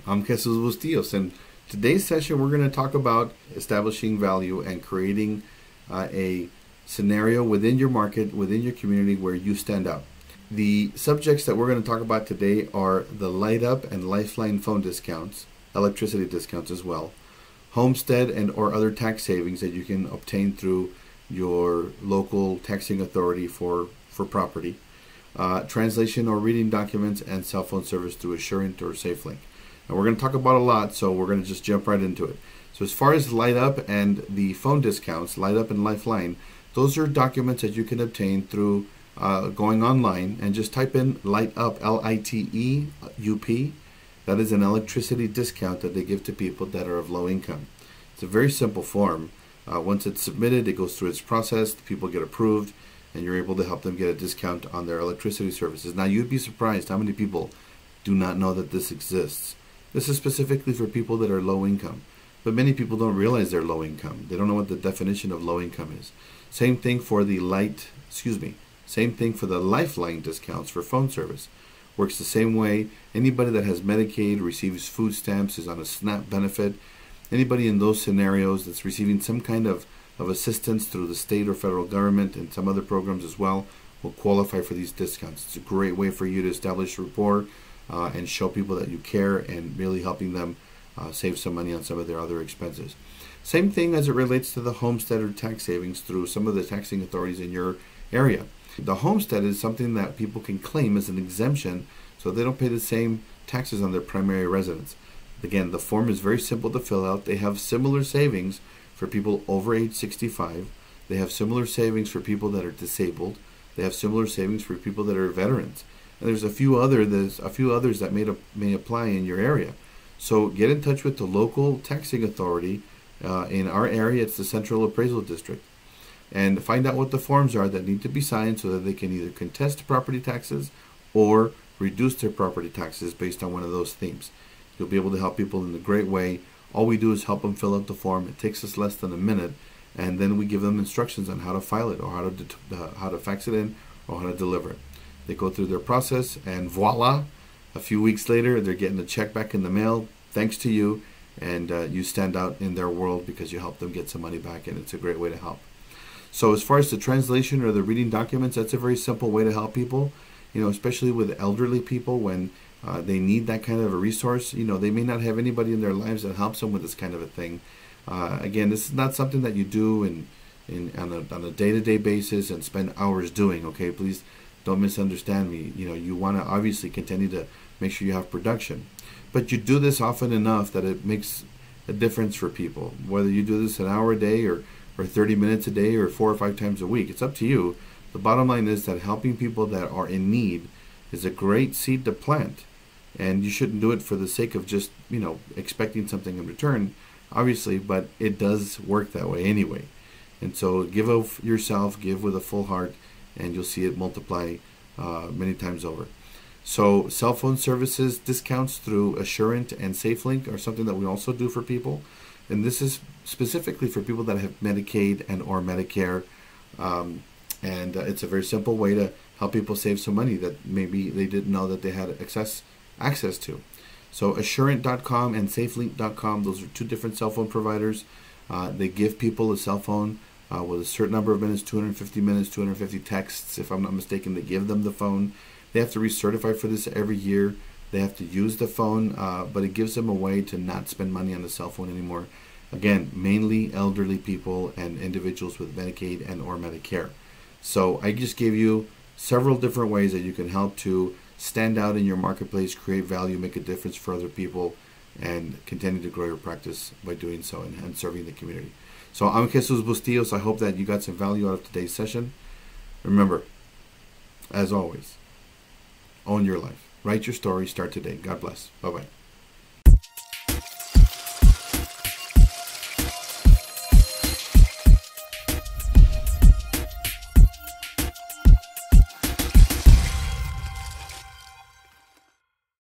I'm Jesus Bustillos, and today's session we're going to talk about establishing value and creating a scenario within your market, within your community where you stand out. The subjects that we're going to talk about today are the Liteup and Lifeline phone discounts, electricity discounts as well, homestead and or other tax savings that you can obtain through your local taxing authority for property, translation or reading documents, and cell phone service through Assurant or SafeLink. And we're going to talk about a lot, so we're going to just jump right into it. So as far as Liteup and the phone discounts, Liteup and Lifeline, those are documents that you can obtain through going online and just type in Liteup, Liteup. That is an electricity discount that they give to people that are of low income. It's a very simple form. Once it's submitted, it goes through its process, the people get approved, and you're able to help them get a discount on their electricity services. Now, you'd be surprised how many people do not know that this exists. This is specifically for people that are low income, but many people don't realize they're low income. They don't know what the definition of low income is. Same thing for the Same thing for the Lifeline discounts for phone service. Works the same way. Anybody that has Medicaid, receives food stamps, is on a SNAP benefit, anybody in those scenarios that's receiving some kind of assistance through the state or federal government and some other programs as well will qualify for these discounts. It's a great way for you to establish rapport and show people that you care and really helping them save some money on some of their other expenses. Same thing as it relates to the homestead or tax savings through some of the taxing authorities in your area. The homestead is something that people can claim as an exemption so they don't pay the same taxes on their primary residence. Again, the form is very simple to fill out. They have similar savings for people over age 65. They have similar savings for people that are disabled. They have similar savings for people that are veterans. And there's a few others that may apply in your area. So get in touch with the local taxing authority. In our area, it's the Central Appraisal District. And find out what the forms are that need to be signed so that they can either contest property taxes or reduce their property taxes based on one of those themes. You'll be able to help people in a great way. All we do is help them fill out the form. It takes us less than a minute, and then we give them instructions on how to file it or how to fax it in or how to deliver it. They go through their process, and voila, a few weeks later, they're getting a check back in the mail, thanks to you, and you stand out in their world because you help them get some money back, and it's a great way to help. So as far as the translation or the reading documents, that's a very simple way to help people, especially with elderly people when they need that kind of a resource. They may not have anybody in their lives that helps them with this kind of a thing. Again, this is not something that you do on a day-to-day basis and spend hours doing, okay? Please don't misunderstand me. You want to obviously continue to make sure you have production. But you do this often enough that it makes a difference for people. Whether you do this an hour a day or 30 minutes a day or 4 or 5 times a week, it's up to you. The bottom line is that helping people that are in need is a great seed to plant. And you shouldn't do it for the sake of just, expecting something in return, obviously, but it does work that way anyway. And so give of yourself, give with a full heart, and you'll see it multiply many times over. So cell phone services discounts through Assurant and SafeLink are something that we also do for people. And this is specifically for people that have Medicaid and or Medicare. It's a very simple way to help people save some money that maybe they didn't know that they had access to. So Assurant.com and SafeLink.com, those are two different cell phone providers. They give people a cell phone with a certain number of minutes, 250 minutes, 250 texts. If I'm not mistaken, they give them the phone. They have to recertify for this every year. They have to use the phone, but it gives them a way to not spend money on the cell phone anymore. Again, mainly elderly people and individuals with Medicaid and or Medicare. So I just gave you several different ways that you can help to stand out in your marketplace, create value, make a difference for other people, and continue to grow your practice by doing so and serving the community. So I'm Jesus Bustillos. I hope that you got some value out of today's session. Remember, as always, own your life. Write your story. Start today. God bless. Bye-bye.